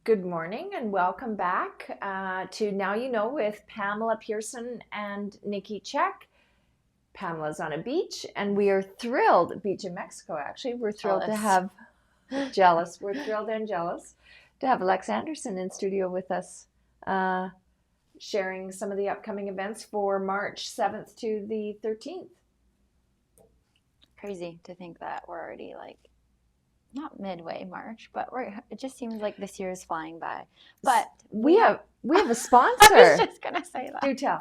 Good morning and welcome back to Now You Know with Pamela Pearson and Nikki Check. Pamela's on a beach and we are thrilled, beach in Mexico actually, we're thrilled to have, jealous, we're thrilled and jealous to have Alex Anderson in studio with us, sharing some of the upcoming events for March 7th to the 13th. Crazy to think that we're already not midway March, but it just seems like this year is flying by. But we have a sponsor. I was just gonna say that. Do tell.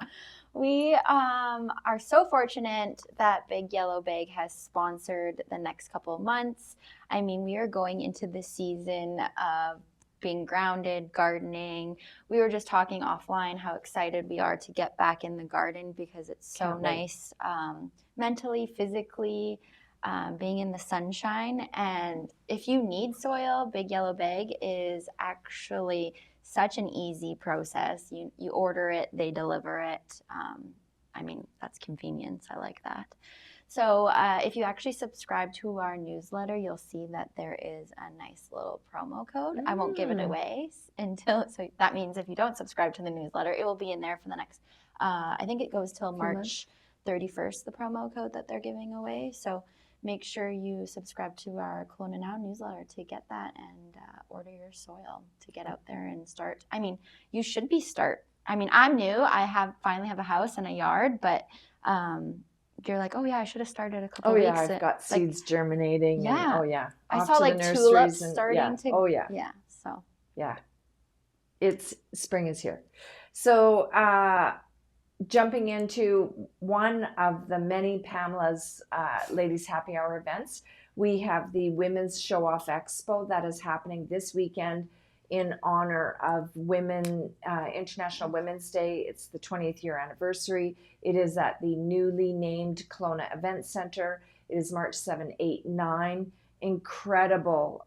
We are so fortunate that BigYellowBag has sponsored the next couple of months. I mean, we are going into the season of being grounded, gardening. We were just talking offline how excited we are to get back in the garden because it's so nice mentally, physically. Being in the sunshine. And if you need soil, BigYellowBag is actually such an easy process. You order it, they deliver it. I mean, that's convenience. I like that. So if you actually subscribe to our newsletter, you'll see that there is a nice little promo code. I won't give it away so that means if you don't subscribe to the newsletter, it will be in there for the next, I think it goes till March 31st, the promo code that they're giving away. So make sure you subscribe to our Kelowna Now newsletter to get that and order your soil to get out there and start. I mean, you should I mean, I'm new. I finally have a house and a yard, but you're like, oh yeah, I should have started a couple weeks. Oh yeah, I've got seeds germinating. Yeah. And, I saw tulips starting to. Oh yeah. Yeah. So. Yeah. Spring is here. So jumping into one of the many Pamela's Ladies Happy Hour events, we have the Women's Show Off Expo that is happening this weekend in honor of International Women's Day. It's the 20th year anniversary. It is at the newly named Kelowna Event Center. It is March 7, 8, 9. Incredible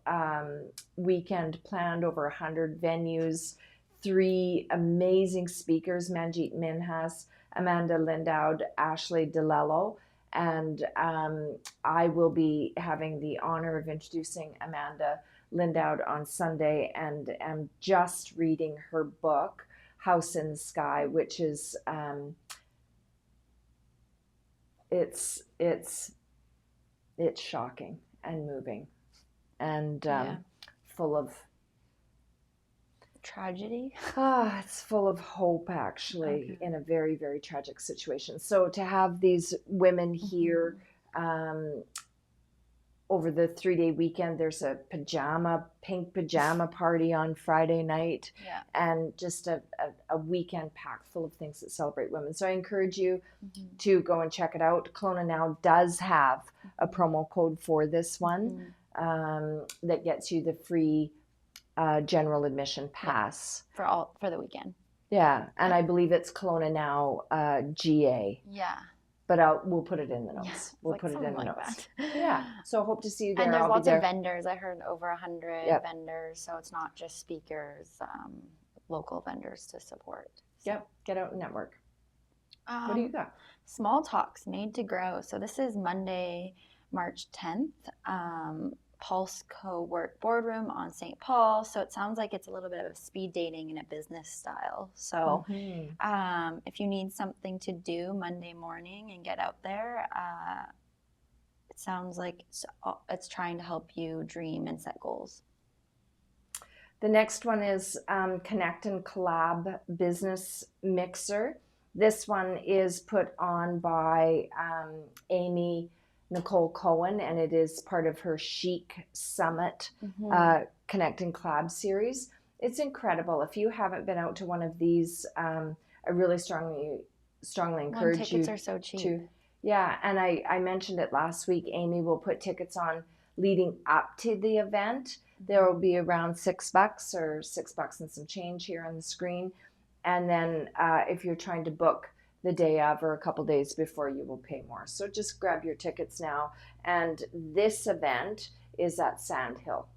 weekend planned, over 100 venues. 3 amazing speakers, Manjeet Minhas, Amanda Lindowd, Ashley DeLello, and I will be having the honor of introducing Amanda Lindowd on Sunday, and am just reading her book, House in the Sky, which is it's shocking and moving and full of tragedy. It's full of hope, actually, in a very, very tragic situation. So to have these women here over the 3-day weekend, there's a pink pajama party on Friday night, and just a weekend packed full of things that celebrate women. So I encourage you to go and check it out. Kelowna Now does have a promo code for this one that gets you the free general admission pass for the weekend. Yeah, and I believe it's Kelowna Now GA. Yeah. But we'll put it in the notes. Yeah, we'll put it in the notes. That. Yeah. So hope to see you there. And there's lots of vendors. I heard over 100 Yep. vendors. So it's not just speakers, local vendors to support. So. Yep. Get out and network. What do you got? Small Talks Made to Grow. So this is Monday, March 10th. Pulse Co-work Boardroom on St. Paul. So it sounds like it's a little bit of speed dating in a business style. So if you need something to do Monday morning and get out there, it sounds like it's trying to help you dream and set goals. The next one is Connect and Collab Business Mixer. This one is put on by Amy Nicole Cohen, and it is part of her Chic Summit Connect and Collab series. It's incredible. If you haven't been out to one of these, I really strongly encourage you. Tickets are so cheap. Yeah, and I mentioned it last week. Amy will put tickets on leading up to the event. There will be around $6 or $6 and some change here on the screen. And then if you're trying to book the day of or a couple days before, you will pay more. So just grab your tickets now. And this event is at Sandhill.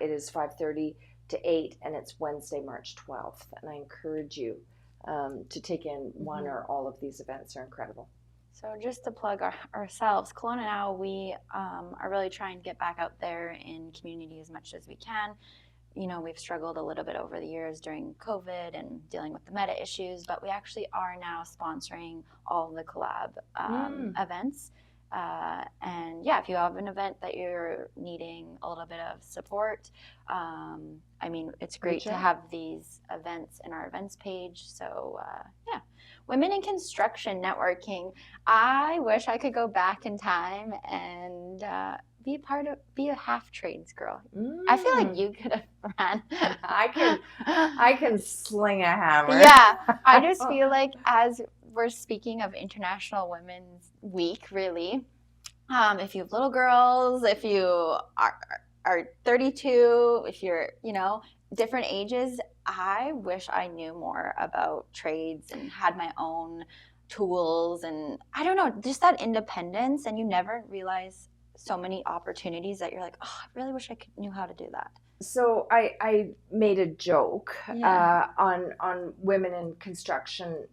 It is 5:30 to 8, and it's Wednesday, March 12th. And I encourage you to take in one or all of these events. They're incredible. So just to plug ourselves, Kelowna Now, we are really trying to get back out there in community as much as we can. we've struggled a little bit over the years during COVID and dealing with the meta issues, but we actually are now sponsoring all of the collab events. And yeah, if you have an event that you're needing a little bit of support, I mean, it's great to have these events in our events page. So yeah, Women in Construction Networking. I wish I could go back in time and be a half trades girl. I feel like you could have ran. I can sling a hammer. Yeah, I just feel like as we're speaking of International Women's Week, really, if you have little girls, if you are 32, if you're, different ages, I wish I knew more about trades and had my own tools and I don't know, just that independence, and you never realize so many opportunities that you're like, oh, I really wish I knew how to do that. So I made a joke on women in construction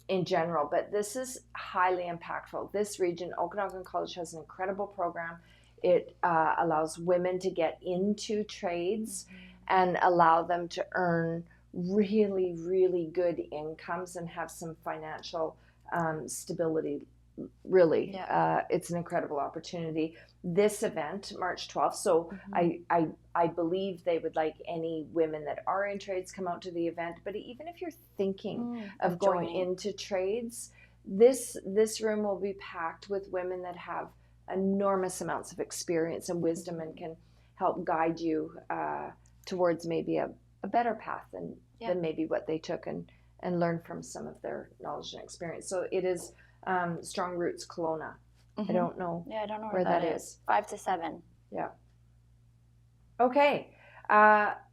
in general, but this is highly impactful. This region, Okanagan College, has an incredible program. It allows women to get into trades and allow them to earn really, really good incomes and have some financial stability. Really, it's an incredible opportunity. This event, March 12th, so I believe they would like any women that are in trades come out to the event. But even if you're thinking of going into trades, this room will be packed with women that have enormous amounts of experience and wisdom and can help guide you towards maybe a better path than maybe what they took and learn from some of their knowledge and experience. So it is Strong Roots Kelowna. I don't know. Yeah, I don't know where that is. 5 to 7. Yeah. Okay.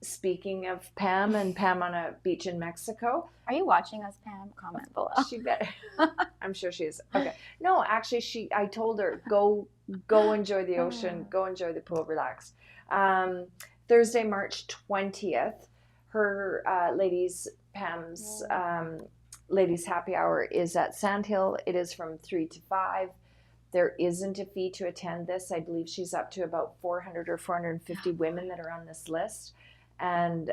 Speaking of Pam and Pam on a beach in Mexico. Are you watching us, Pam? Comment below. She better. I'm sure she is. Okay. No, actually, I told her go enjoy the ocean, go enjoy the pool, relax. Thursday, March 20th, her Pam's ladies happy hour is at Sandhill. It is from 3 to 5. There isn't a fee to attend this. I believe she's up to about 400 or 450 women that are on this list. And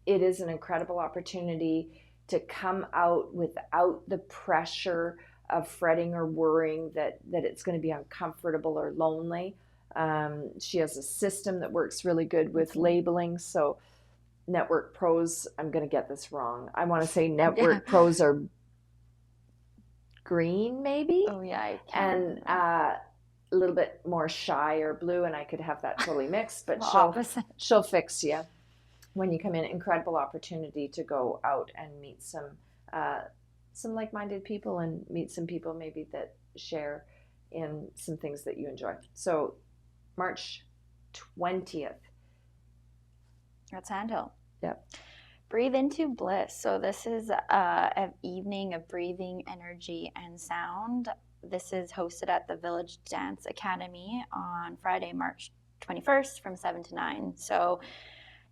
it is an incredible opportunity to come out without the pressure of fretting or worrying that it's going to be uncomfortable or lonely. She has a system that works really good with labeling. So Network Pros, I'm going to get this wrong. I want to say Network Pros are green, maybe. Oh yeah, I can. And a little bit more shy or blue, and I could have that totally mixed. But she'll fix you when you come in. Incredible opportunity to go out and meet some like-minded people and meet some people maybe that share in some things that you enjoy. So March 20th. At Sandhill. Yep. Breathe into bliss. So this is an evening of breathing, energy, and sound. This is hosted at the Village Dance Academy on Friday, March 21st from 7 to 9. So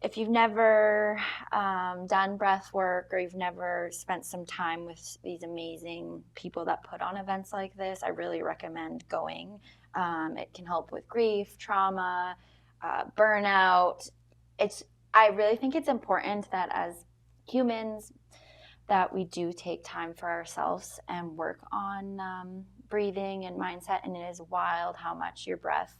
if you've never done breath work or you've never spent some time with these amazing people that put on events like this, I really recommend going. It can help with grief, trauma, burnout. I really think it's important that as humans that we do take time for ourselves and work on breathing and mindset. And it is wild how much your breath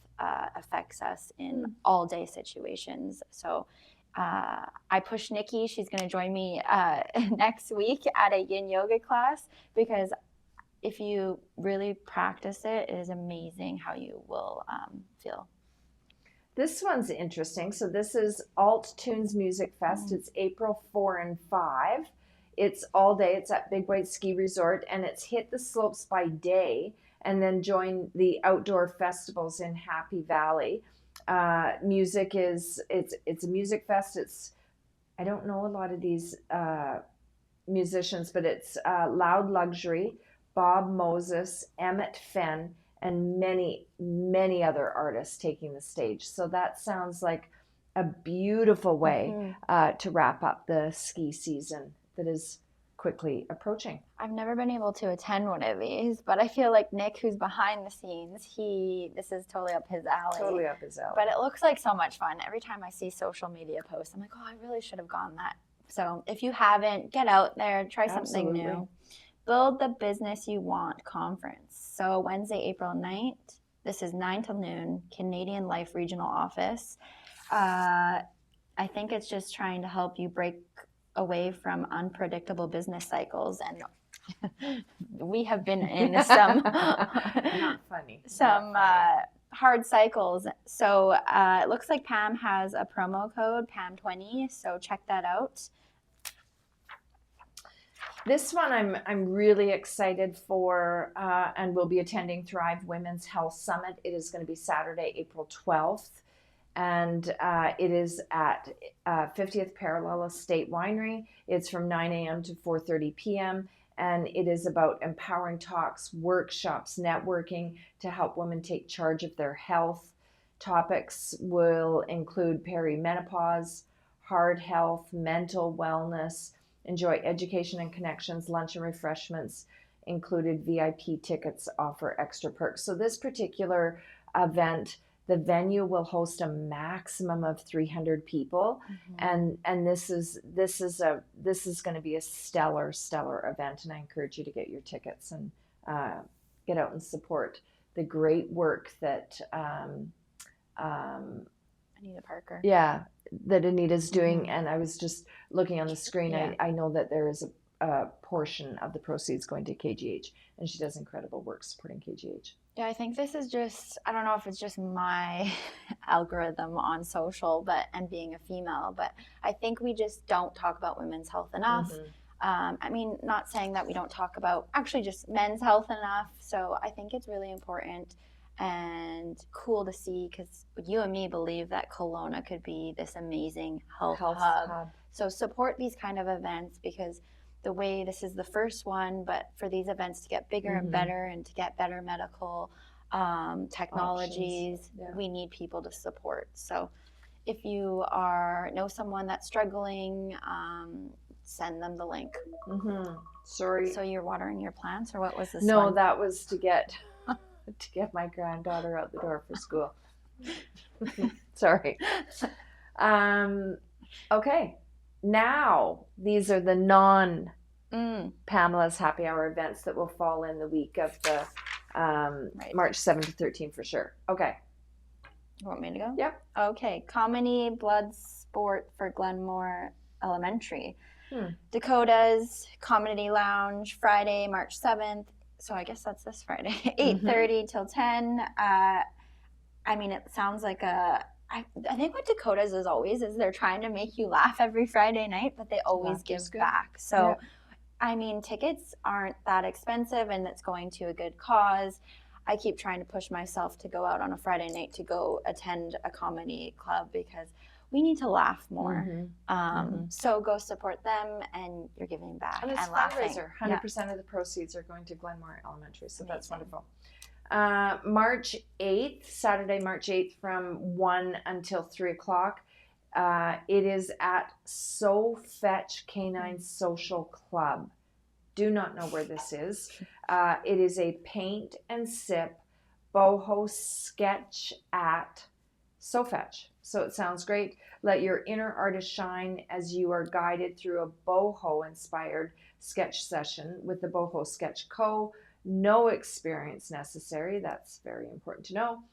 affects us in all day situations. So I push Nikki. She's going to join me next week at a yin yoga class, because if you really practice it, it is amazing how you will feel. This one's interesting. So this is Alt Tunes Music Fest. It's April 4 and 5. It's all day. It's at Big White Ski Resort, and it's hit the slopes by day and then join the outdoor festivals in Happy Valley. Music is, it's a music fest. I don't know a lot of these musicians, but it's Loud Luxury, Bob Moses, Emmett Fenn, and many, many other artists taking the stage. So that sounds like a beautiful way to wrap up the ski season that is quickly approaching. I've never been able to attend one of these, but I feel like Nick, who's behind the scenes, this is totally up his alley. Totally up his alley. But it looks like so much fun. Every time I see social media posts, I'm like, oh, I really should have gone that. So if you haven't, get out there, try something new. Build the Business You Want conference. So Wednesday, April 9th, this is 9 till noon, Canadian Life Regional Office. I think it's just trying to help you break away from unpredictable business cycles, and we have been in some not funny, some hard cycles. So it looks like Pam has a promo code, PAM20, so check that out. This one I'm really excited for, and we'll be attending Thrive Women's Health Summit. It is going to be Saturday, April 12th, and it is at 50th Parallel Estate Winery. It's from 9 a.m. to 4:30 p.m., and it is about empowering talks, workshops, networking to help women take charge of their health. Topics will include perimenopause, heart health, mental wellness. Enjoy education and connections, lunch and refreshments, included VIP tickets offer extra perks. So this particular event, the venue will host a maximum of 300 people, and this is going to be a stellar event, and I encourage you to get your tickets and get out and support the great work that Anita Parker. Yeah, that Anita's doing, and I was just looking on the screen. Yeah. I know that there is a portion of the proceeds going to KGH, and she does incredible work supporting KGH. Yeah, I think this is just, I don't know if it's just my algorithm on social, and being a female, but I think we just don't talk about women's health enough. I mean, not saying that we don't talk about actually just men's health enough. So I think it's really important and cool to see, because you and me believe that Kelowna could be this amazing health hub. So support these kind of events, because the way this is the first one, but for these events to get bigger and better and to get better medical technologies, we need people to support. So if you know someone that's struggling, send them the link. Sorry. So you're watering your plants, or what was this? No, that was to get my granddaughter out the door for school. Sorry. Okay. Now, these are the non-Pamela's Happy Hour events that will fall in the week of the March 7 to 13 for sure. Okay. You want me to go? Yep. Okay. Comedy Blood Sport for Glenmore Elementary. Dakota's Comedy Lounge, Friday, March 7th. So I guess that's this Friday, 8:30 till 10. I mean, it sounds like I think what Dakota's is always is they're trying to make you laugh every Friday night, but they always give back. So, I mean, tickets aren't that expensive, and it's going to a good cause. I keep trying to push myself to go out on a Friday night to go attend a comedy club, because we need to laugh more. So go support them, and you're giving back and it's laughing. Fundraiser. 100% of the proceeds are going to Glenmore Elementary, so that's wonderful. March 8th, Saturday, March 8th, from 1 until 3 o'clock. It is at So Fetch Canine Social Club. Do not know where this is. It is a paint and sip boho sketch at So Fetch. So it sounds great. Let your inner artist shine as you are guided through a boho-inspired sketch session with the Boho Sketch Co. No experience necessary. That's very important to know.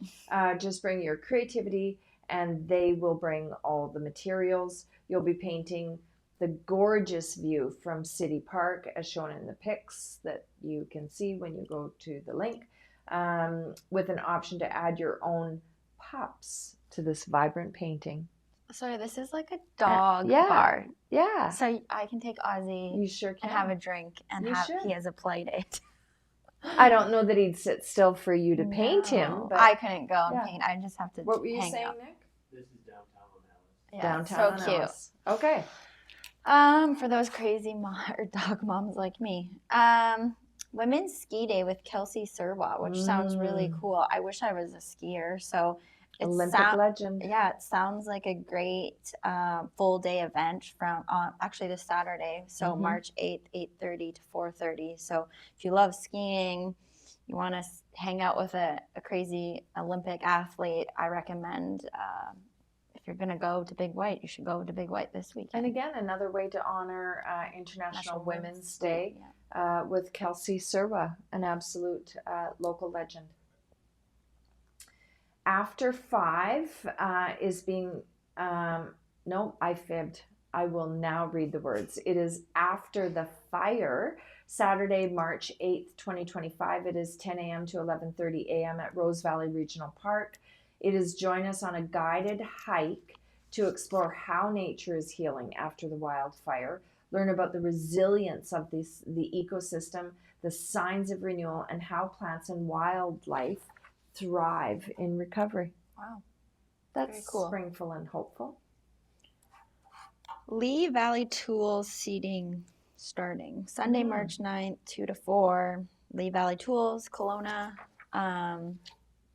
Just bring your creativity, and they will bring all the materials. You'll be painting the gorgeous view from City Park, as shown in the pics that you can see when you go to the link, with an option to add your own pups to this vibrant painting. So this is like a dog bar. Yeah. So I can take Ozzy. You sure can. And have a drink, and he has a play date. I don't know that he'd sit still for you to paint him. But I couldn't go and paint. I just have to. What were you saying, out. Nick? This is downtown on Alice. Yeah, downtown so on cute. Alice. Okay. For those crazy dog moms like me. Women's Ski Day with Kelsey Serwa, which sounds really cool. I wish I was a skier. So Olympic legend. Yeah, it sounds like a great full day event from actually this Saturday. So March 8th, 8:30 to 4:30. So if you love skiing, you want to hang out with a crazy Olympic athlete, I recommend if you're going to go to Big White, you should go to Big White this weekend. And again, another way to honor International Women's Day with Kelsey Serwa, an absolute local legend. After 5 is being, no, I fibbed. I will now read the words. It is After the Fire, Saturday, March 8th, 2025. It is 10 a.m. to 11:30 a.m. at Rose Valley Regional Park. It is join us on a guided hike to explore how nature is healing after the wildfire, learn about the resilience of the ecosystem, the signs of renewal, and how plants and wildlife thrive in recovery. Wow. That's very cool. springful and hopeful. Lee Valley Tools seating starting Sunday, March 9th, 2 to 4. Lee Valley Tools, Kelowna.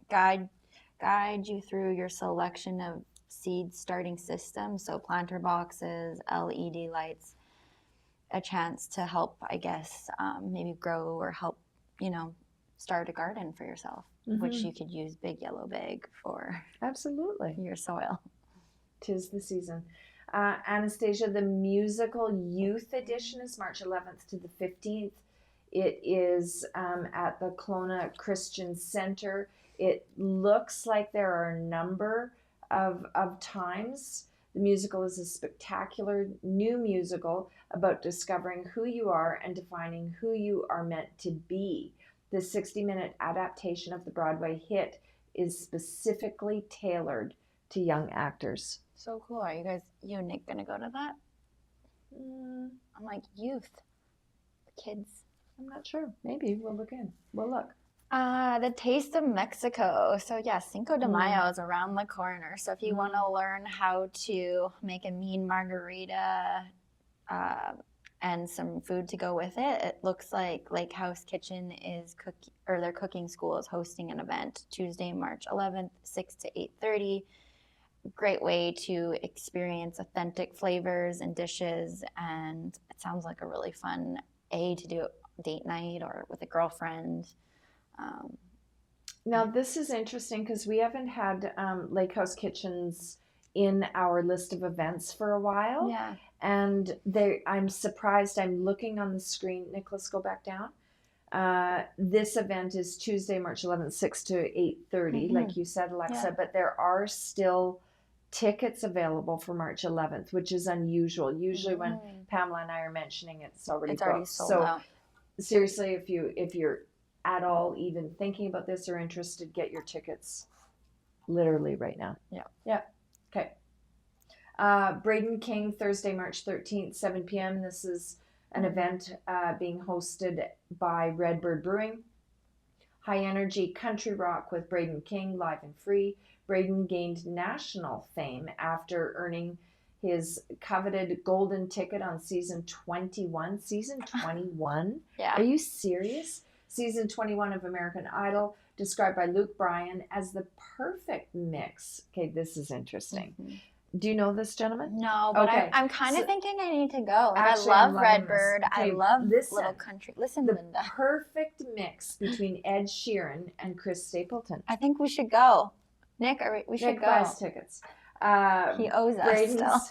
Guide you through your selection of seed starting systems. So planter boxes, LED lights, a chance to help, I guess, maybe grow or help, start a garden for yourself, which you could use BigYellowBag for. Absolutely. Your soil. 'Tis the season. Anastasia, the musical youth edition is March 11th to the 15th. It is at the Kelowna Christian Center. It looks like there are a number of times. The musical is a spectacular new musical about discovering who you are and defining who you are meant to be. The 60-minute adaptation of the Broadway hit is specifically tailored to young actors. So cool. Are you and Nick, going to go to that? I'm like, youth, kids. I'm not sure. Maybe we'll look in. We'll look. The Taste of Mexico. So yeah, Cinco de Mayo is around the corner. So if you want to learn how to make a mean margarita and some food to go with it, it looks like Lake House Kitchen is their cooking school is hosting an event Tuesday, March 11th, 6 to 8:30. Great way to experience authentic flavors and dishes, and it sounds like a really fun to do date night or with a girlfriend. Now this is interesting because we haven't had Lake House Kitchens in our list of events for a while. Yeah. And I'm surprised. I'm looking on the screen. Nicholas, go back down. This event is Tuesday, March 11th, 6 to 8:30, like you said, Alexa. But there are still tickets available for March 11th, which is unusual. Usually when Pamela and I are mentioning it, it's already booked. Sold out. Seriously, if you're at all even thinking about this or interested, get your tickets literally right now. Yeah. Okay. Braden King, Thursday, March 13th, 7 p.m. This is an event being hosted by Redbird Brewing. High energy country rock with Braden King, live and free. Braden gained national fame after earning his coveted golden ticket on season 21. Season 21? Yeah. Are you serious? Season 21 of American Idol, described by Luke Bryan as the perfect mix. Okay, this is interesting. Do you know this gentleman? No, but okay. I'm kind of thinking I need to go. Actually, I I'm love loving Redbird. this. Okay, I love listen. Little Country. Listen, The Linda. perfect mix between Ed Sheeran and Chris Stapleton. I think we should go. Nick, we should Nick go. buys tickets. He owes us still.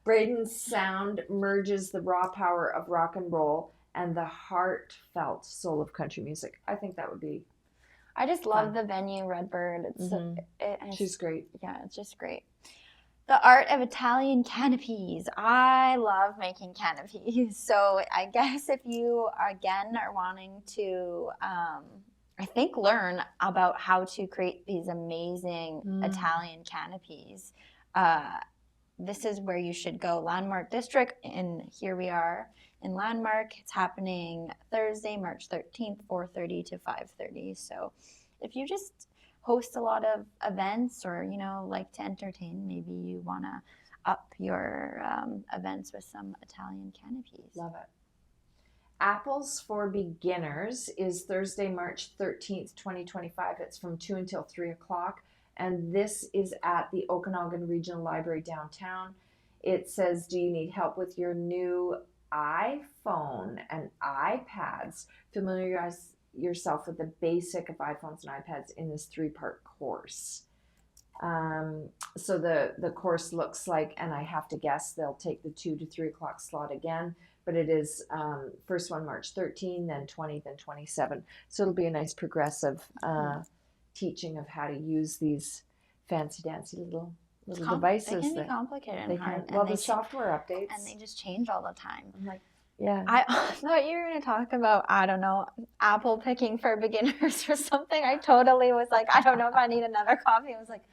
Braden's sound merges the raw power of rock and roll and the heartfelt soul of country music. I think that would be I just love the venue, Redbird. She's great. Yeah, it's just great. The art of Italian canopies. I love making canopies. So I guess if you, again, are wanting to, I think, learn about how to create these amazing Italian canopies, this is where you should go. Landmark District, and here we are in Landmark. It's happening Thursday, March 13th, 4:30 to 5:30. So if you just host a lot of events or, like to entertain, maybe you want to up your events with some Italian canopies. Love it. Apples for Beginners is Thursday, March 13th, 2025. It's from 2 until 3 o'clock. And this is at the Okanagan Regional Library downtown. It says, do you need help with your new iPhone and iPads? Familiarize yourself with the basic of iPhones and iPads in this 3-part course. So the course looks like, and I have to guess they'll take the 2 to 3 o'clock slot again, but it is first one March 13, then 20, then 27. So it'll be a nice progressive teaching of how to use these fancy dancy little devices. They can be complicated and hard. Well, the software updates. And they just change all the time. I'm like, yeah. I thought you were going to talk about, I don't know, apple picking for beginners or something. I totally was like, I don't know if I need another coffee. I was like,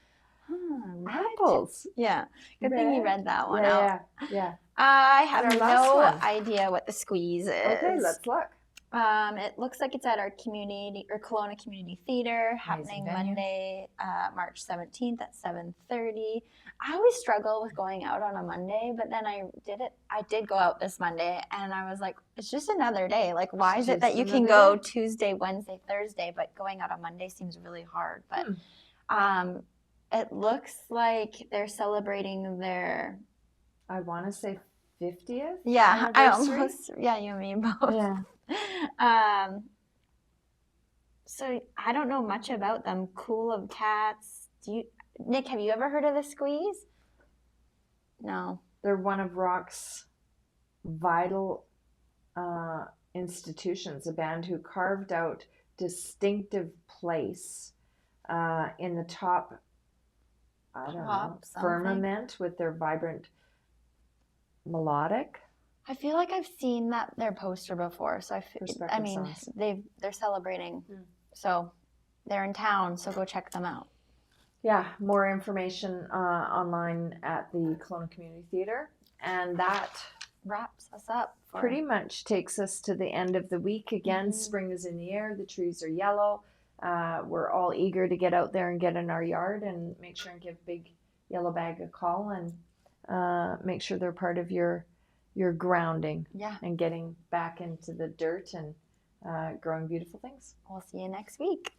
what? Apples. Yeah. Good thing you read that one out. Yeah. I have Our last no one. idea what the squeeze is. Okay, let's look. It looks like it's at our community or Kelowna Community Theater, happening venue. Monday, March 17th at 7:30. I always struggle with going out on a Monday, but then I did go out this Monday, and I was like, it's just another day. Like, why is it that you can go Tuesday, Wednesday, Thursday, but going out on Monday seems really hard? But it looks like they're celebrating their, I want to say 50th. yeah, I anniversary? almost, yeah, you and me both. Yeah. So I don't know much about them. Cool of Cats. Nick, have you ever heard of the Squeeze? No. They're one of rock's vital institutions, a band who carved out distinctive place in the top, I don't know, firmament with their vibrant melodic. I feel like I've seen their poster before, so songs. they're celebrating, so they're in town, so go check them out. Yeah, more information online at the Kelowna Community Theater, and that wraps us up. Pretty much takes us to the end of the week. Again, spring is in the air. The trees are yellow. We're all eager to get out there and get in our yard and make sure and give Big Yellow Bag a call and make sure they're part of your grounding and getting back into the dirt and growing beautiful things. We'll see you next week.